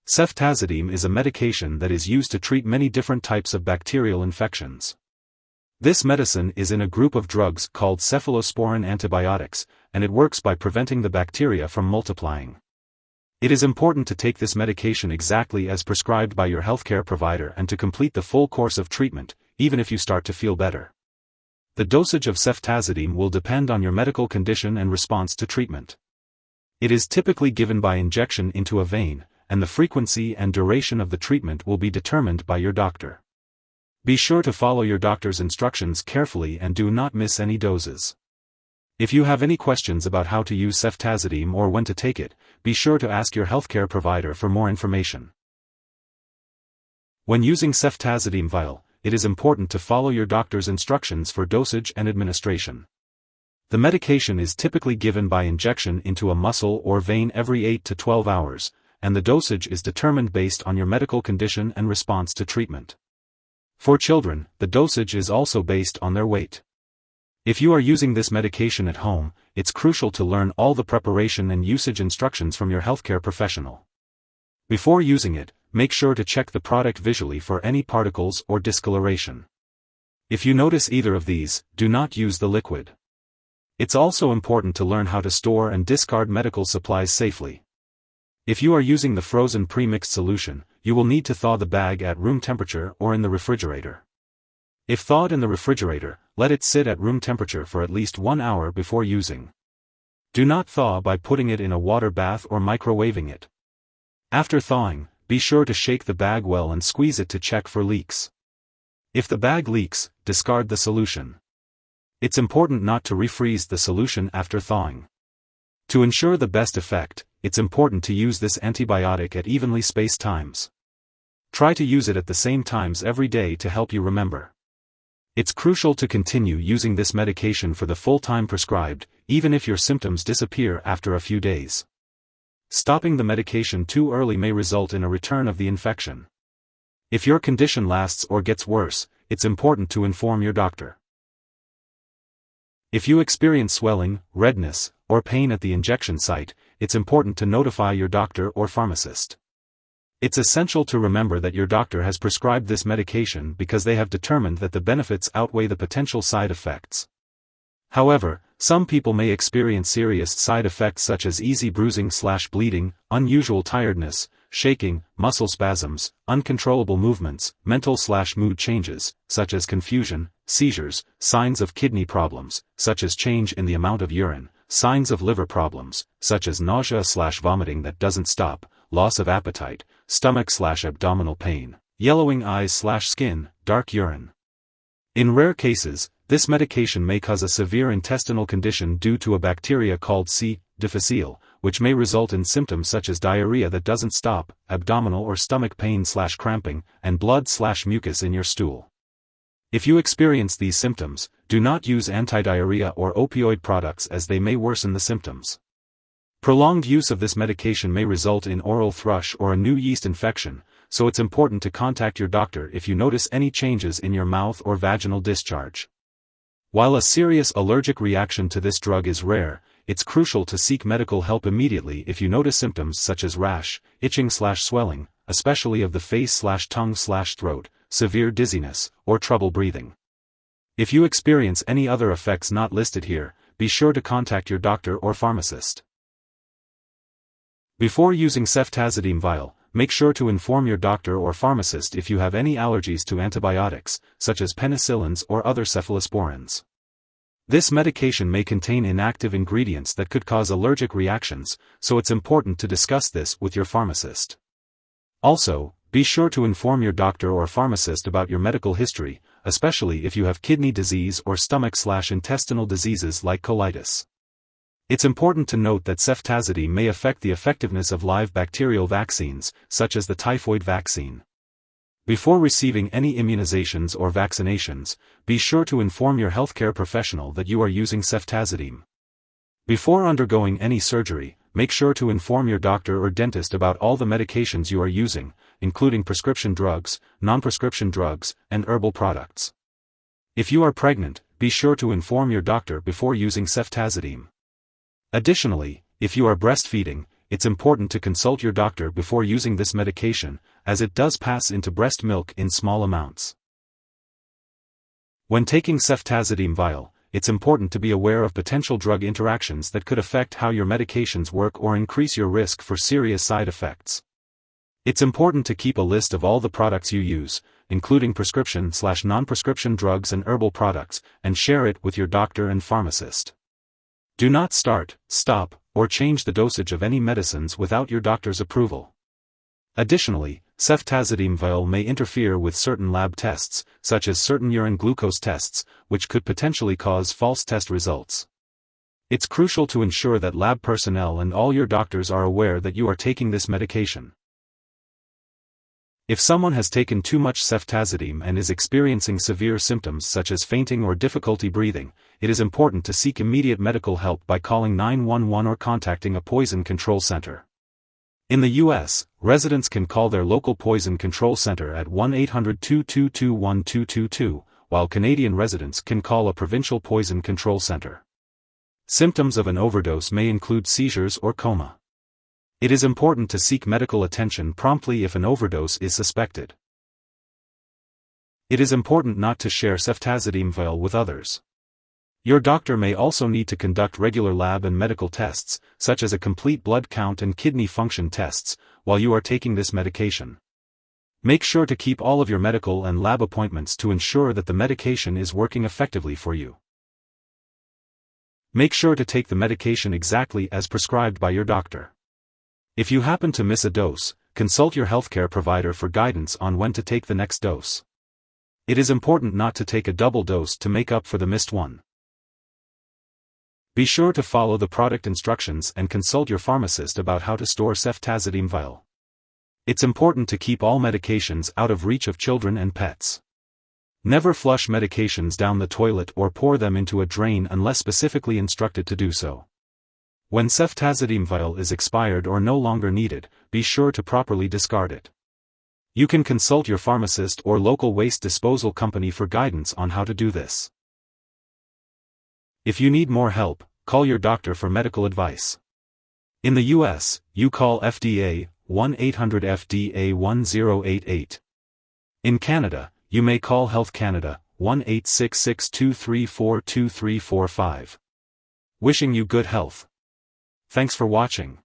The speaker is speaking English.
Ceftazidime is a medication that is used to treat many different types of bacterial infections. This medicine is in a group of drugs called cephalosporin antibiotics, and it works by preventing the bacteria from multiplying. It is important to take this medication exactly as prescribed by your healthcare provider and to complete the full course of treatment, even if you start to feel better. The dosage of ceftazidime will depend on your medical condition and response to treatment. It is typically given by injection into a vein, and the frequency and duration of the treatment will be determined by your doctor. Be sure to follow your doctor's instructions carefully and do not miss any doses. If you have any questions about how to use ceftazidime or when to take it, be sure to ask your healthcare provider for more information. When using ceftazidime vial, it is important to follow your doctor's instructions for dosage and administration. The medication is typically given by injection into a muscle or vein every 8 to 12 hours, and the dosage is determined based on your medical condition and response to treatment. For children, the dosage is also based on their weight. If you are using this medication at home, it's crucial to learn all the preparation and usage instructions from your healthcare professional. Before using it, make sure to check the product visually for any particles or discoloration. If you notice either of these, do not use the liquid. It's also important to learn how to store and discard medical supplies safely. If you are using the frozen pre-mixed solution, you will need to thaw the bag at room temperature or in the refrigerator. If thawed in the refrigerator, let it sit at room temperature for at least 1 hour before using. Do not thaw by putting it in a water bath or microwaving it. After thawing, be sure to shake the bag well and squeeze it to check for leaks. If the bag leaks, discard the solution. It's important not to refreeze the solution after thawing. To ensure the best effect, it's important to use this antibiotic at evenly spaced times. Try to use it at the same times every day to help you remember. It's crucial to continue using this medication for the full time prescribed, even if your symptoms disappear after a few days. Stopping the medication too early may result in a return of the infection. If your condition lasts or gets worse, it's important to inform your doctor. If you experience swelling, redness, or pain at the injection site, it's important to notify your doctor or pharmacist. It's essential to remember that your doctor has prescribed this medication because they have determined that the benefits outweigh the potential side effects. However, some people may experience serious side effects such as easy bruising/bleeding, unusual tiredness, shaking, muscle spasms, uncontrollable movements, mental/mood changes, such as confusion, seizures, signs of kidney problems, such as change in the amount of urine, signs of liver problems, such as nausea/vomiting that doesn't stop, loss of appetite, stomach/abdominal pain, yellowing eyes/skin, dark urine. In rare cases, this medication may cause a severe intestinal condition due to a bacteria called C. difficile, which may result in symptoms such as diarrhea that doesn't stop, abdominal or stomach pain/cramping, and blood/mucus in your stool. If you experience these symptoms, do not use anti-diarrhea or opioid products as they may worsen the symptoms. Prolonged use of this medication may result in oral thrush or a new yeast infection, so it's important to contact your doctor if you notice any changes in your mouth or vaginal discharge. While a serious allergic reaction to this drug is rare, it's crucial to seek medical help immediately if you notice symptoms such as rash, itching/swelling, especially of the face/tongue/throat, severe dizziness, or trouble breathing. If you experience any other effects not listed here, be sure to contact your doctor or pharmacist. Before using ceftazidime vial, make sure to inform your doctor or pharmacist if you have any allergies to antibiotics, such as penicillins or other cephalosporins. This medication may contain inactive ingredients that could cause allergic reactions, so it's important to discuss this with your pharmacist. Also, be sure to inform your doctor or pharmacist about your medical history, especially if you have kidney disease or stomach/intestinal diseases like colitis. It's important to note that ceftazidime may affect the effectiveness of live bacterial vaccines, such as the typhoid vaccine. Before receiving any immunizations or vaccinations, be sure to inform your healthcare professional that you are using ceftazidime. Before undergoing any surgery, make sure to inform your doctor or dentist about all the medications you are using, including prescription drugs, non-prescription drugs, and herbal products. If you are pregnant, be sure to inform your doctor before using ceftazidime. Additionally, if you are breastfeeding, it's important to consult your doctor before using this medication, as it does pass into breast milk in small amounts. When taking ceftazidime vial, it's important to be aware of potential drug interactions that could affect how your medications work or increase your risk for serious side effects. It's important to keep a list of all the products you use, including prescription/non-prescription drugs and herbal products, and share it with your doctor and pharmacist. Do not start, stop, or change the dosage of any medicines without your doctor's approval. Additionally, ceftazidime vial may interfere with certain lab tests, such as certain urine glucose tests, which could potentially cause false test results. It's crucial to ensure that lab personnel and all your doctors are aware that you are taking this medication. If someone has taken too much ceftazidime and is experiencing severe symptoms such as fainting or difficulty breathing, it is important to seek immediate medical help by calling 911 or contacting a poison control center. In the U.S., residents can call their local poison control center at 1-800-222-1222, while Canadian residents can call a provincial poison control center. Symptoms of an overdose may include seizures or coma. It is important to seek medical attention promptly if an overdose is suspected. It is important not to share ceftazidime vial with others. Your doctor may also need to conduct regular lab and medical tests, such as a complete blood count and kidney function tests, while you are taking this medication. Make sure to keep all of your medical and lab appointments to ensure that the medication is working effectively for you. Make sure to take the medication exactly as prescribed by your doctor. If you happen to miss a dose, consult your healthcare provider for guidance on when to take the next dose. It is important not to take a double dose to make up for the missed one. Be sure to follow the product instructions and consult your pharmacist about how to store ceftazidime vial. It's important to keep all medications out of reach of children and pets. Never flush medications down the toilet or pour them into a drain unless specifically instructed to do so. When ceftazidime vial is expired or no longer needed, be sure to properly discard it. You can consult your pharmacist or local waste disposal company for guidance on how to do this. If you need more help, call your doctor for medical advice. In the U.S., you call FDA, 1-800-FDA-1088. In Canada, you may call Health Canada, 1-866-234-2345. Wishing you good health. Thanks for watching.